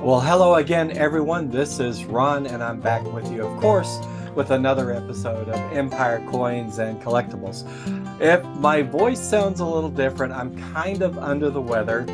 Well, hello again, everyone. This is Ron, and I'm back with you, of course, with another episode of Empire Coins and Collectibles. If my voice sounds a little different, I'm kind of under the weather.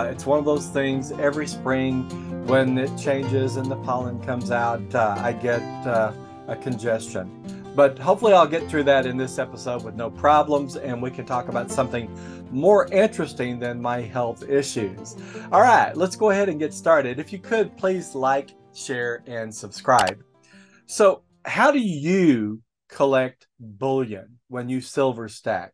It's one of those things every spring when it changes and the pollen comes out, I get a congestion. But hopefully I'll get through that in this episode with no problems, and we can talk about something more interesting than my health issues. All right, let's go ahead and get started. If you could, please like, share, and subscribe. So how do you collect bullion when you silver stack?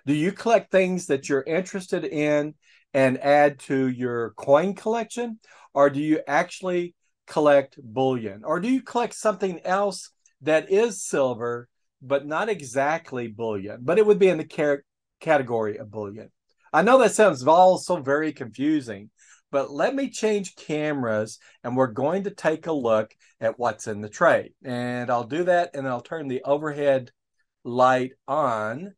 Do you collect things that you're interested in and add to your coin collection? Or do you actually collect bullion? Or do you collect something else that is silver, but not exactly bullion, but it would be in the category of bullion? I know that sounds all so very confusing, but let me change cameras and we're going to take a look at what's in the tray. And I'll do that and I'll turn the overhead light on.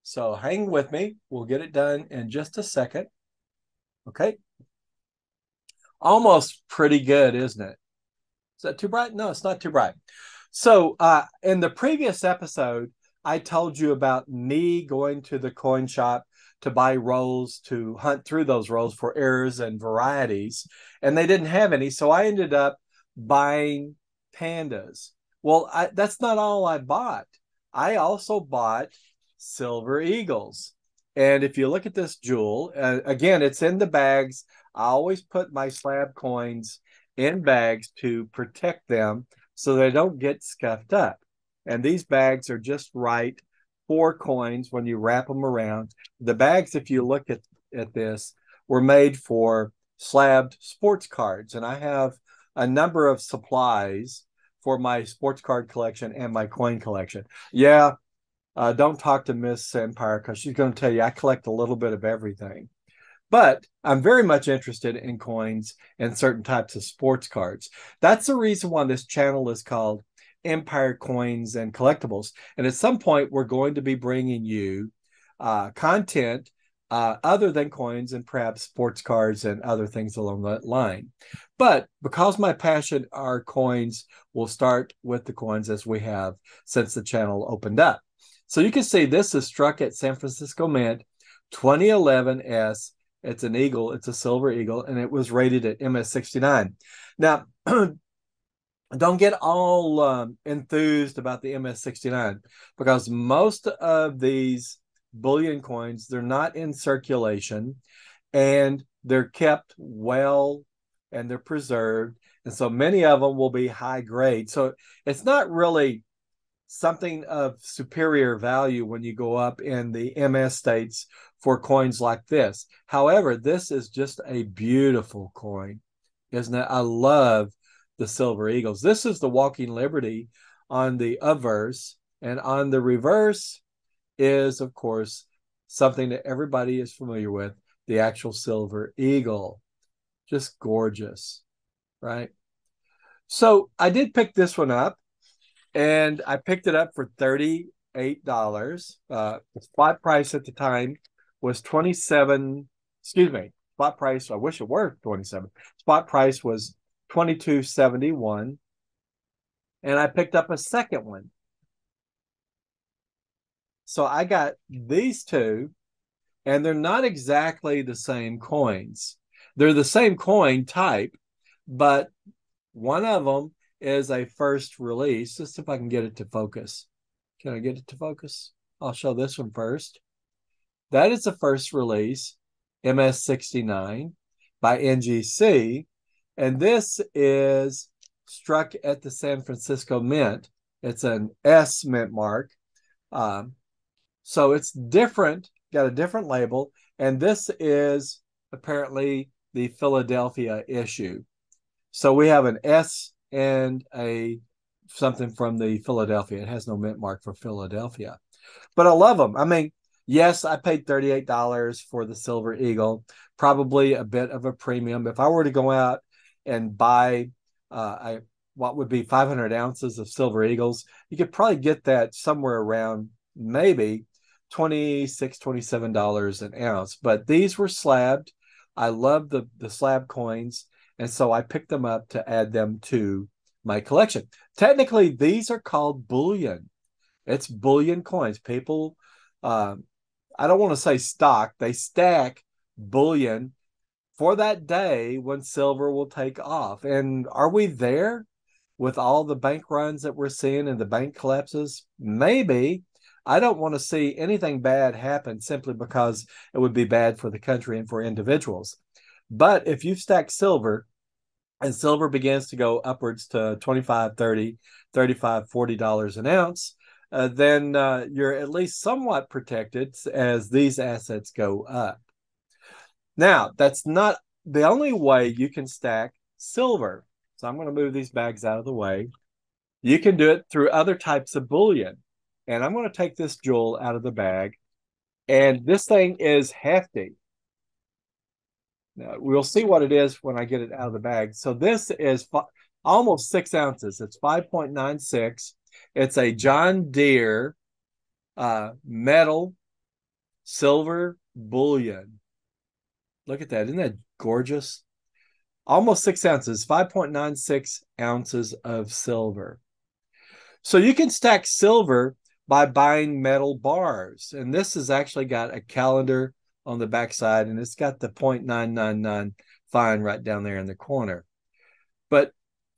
So hang with me. We'll get it done in just a second. Okay. Almost pretty good, isn't it? Is that too bright? No, it's not too bright. So in the previous episode, I told you about me going to the coin shop to buy rolls, to hunt through those rolls for errors and varieties, and they didn't have any. So I ended up buying pandas. Well, that's not all I bought. I also bought silver eagles. And if you look at this jewel, again, it's in the bags. I always put my slab coins in bags to protect them so they don't get scuffed up. And these bags are just right for coins when you wrap them around. The bags, if you look at this, were made for slabbed sports cards. And I have a number of supplies for my sports card collection and my coin collection. Yeah, don't talk to Miss Empire because she's going to tell you I collect a little bit of everything. But I'm very much interested in coins and certain types of sports cards. That's the reason why this channel is called Empire Coins and Collectibles. And at some point, we're going to be bringing you content other than coins and perhaps sports cards and other things along that line. But because my passion are coins, we'll start with the coins as we have since the channel opened up. So you can see this is struck at San Francisco Mint 2011 S. It's an eagle. It's a silver eagle, and it was rated at MS69. Now, don't get all enthused about the MS69 because most of these bullion coins, they're not in circulation and they're kept well and they're preserved. And so many of them will be high grade. So it's not really something of superior value when you go up in the MS states for coins like this. However, this is just a beautiful coin, isn't it? I love the silver eagles. This is the Walking Liberty on the obverse, and on the reverse is, of course, something that everybody is familiar with, the actual silver eagle. Just gorgeous, right? So I did pick this one up, and I picked it up for $38. The spot price at the time was 27. Excuse me. Spot price, I wish it were 27. Spot price was 22.71. And I picked up a second one. So I got these two, and they're not exactly the same coins. They're the same coin type, but one of them is a first release. Let's see if I can get it to focus. Can I get it to focus? I'll show this one first. That is the first release, MS69 by NGC. And this is struck at the San Francisco Mint. It's an S mint mark. So it's different, got a different label. And this is apparently the Philadelphia issue. So we have an S and something from the Philadelphia. It has no mint mark for Philadelphia. But I love them. I mean, yes, I paid $38 for the silver eagle, probably a bit of a premium. If I were to go out and buy what would be 500 ounces of silver eagles, you could probably get that somewhere around maybe $26, $27 an ounce. But these were slabbed. I love the slab coins. And so I picked them up to add them to my collection. Technically, these are called bullion. It's bullion coins. People, I don't want to say stock, they stack bullion for that day when silver will take off. And are we there with all the bank runs that we're seeing and the bank collapses? Maybe. I don't want to see anything bad happen simply because it would be bad for the country and for individuals. But if you stack silver and silver begins to go upwards to $25, $30, $35, $40 an ounce, then you're at least somewhat protected as these assets go up. Now, that's not the only way you can stack silver. So I'm going to move these bags out of the way. You can do it through other types of bullion. And I'm going to take this jewel out of the bag. And this thing is hefty. Now, we'll see what it is when I get it out of the bag. So this is almost 6 ounces. It's 5.96. It's a John Deere metal silver bullion. Look at that. Isn't that gorgeous? Almost 6 ounces, 5.96 ounces of silver. So you can stack silver by buying metal bars. And this has actually got a calendar on the backside, and it's got the 0.999 fine right down there in the corner. But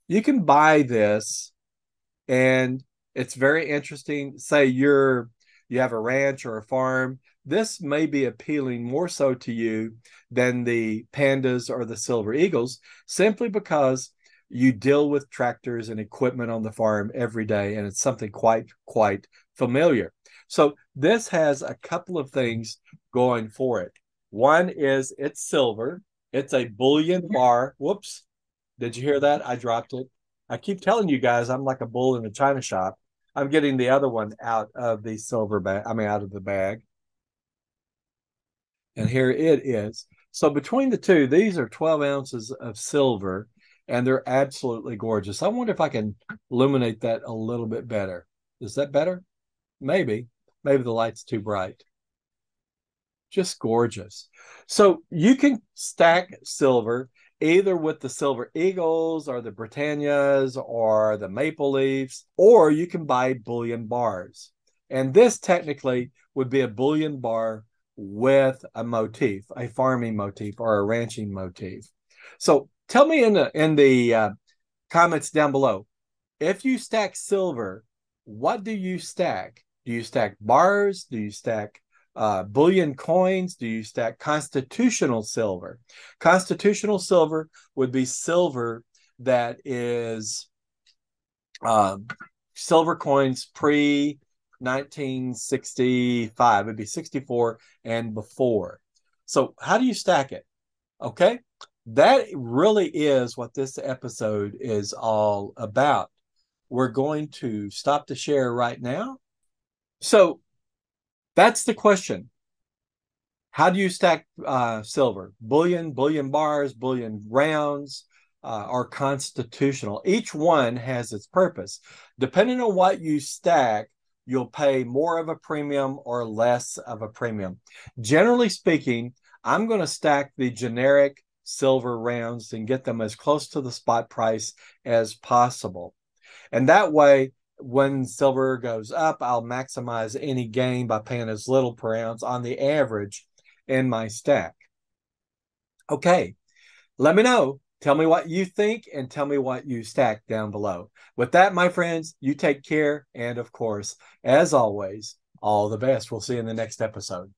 you can buy this, and it's very interesting. Say you have a ranch or a farm. This may be appealing more so to you than the pandas or the silver eagles, simply because you deal with tractors and equipment on the farm every day, and it's something quite familiar. So this has a couple of things going for it. One is it's silver. It's a bullion bar. Whoops. Did you hear that? I dropped it. I keep telling you guys I'm like a bull in a china shop. I'm getting the other one out of the silver bag. I mean, out of the bag. And here it is. So between the two, these are 12 ounces of silver, and they're absolutely gorgeous. I wonder if I can illuminate that a little bit better. Is that better? Maybe. Maybe the light's too bright. Just gorgeous. So you can stack silver either with the Silver Eagles or the Britannias or the Maple Leafs, or you can buy bullion bars. And this technically would be a bullion bar with a motif, a farming motif or a ranching motif. So tell me in the comments down below, if you stack silver, what do you stack? Do you stack bars? Do you stack bullion coins? Do you stack constitutional silver? Constitutional silver would be silver that is silver coins pre 1965. It'd be 64 and before. So how do you stack it? Okay, that really is what this episode is all about. We're going to stop the share right now. So that's the question. How do you stack silver? Bullion, bullion bars, bullion rounds, or constitutional. Each one has its purpose. Depending on what you stack, you'll pay more of a premium or less of a premium. Generally speaking, I'm going to stack the generic silver rounds and get them as close to the spot price as possible. And that way, when silver goes up, I'll maximize any gain by paying as little per ounce on the average in my stack. Okay, let me know. Tell me what you think and tell me what you stack down below. With that, my friends, you take care. And of course, as always, all the best. We'll see you in the next episode.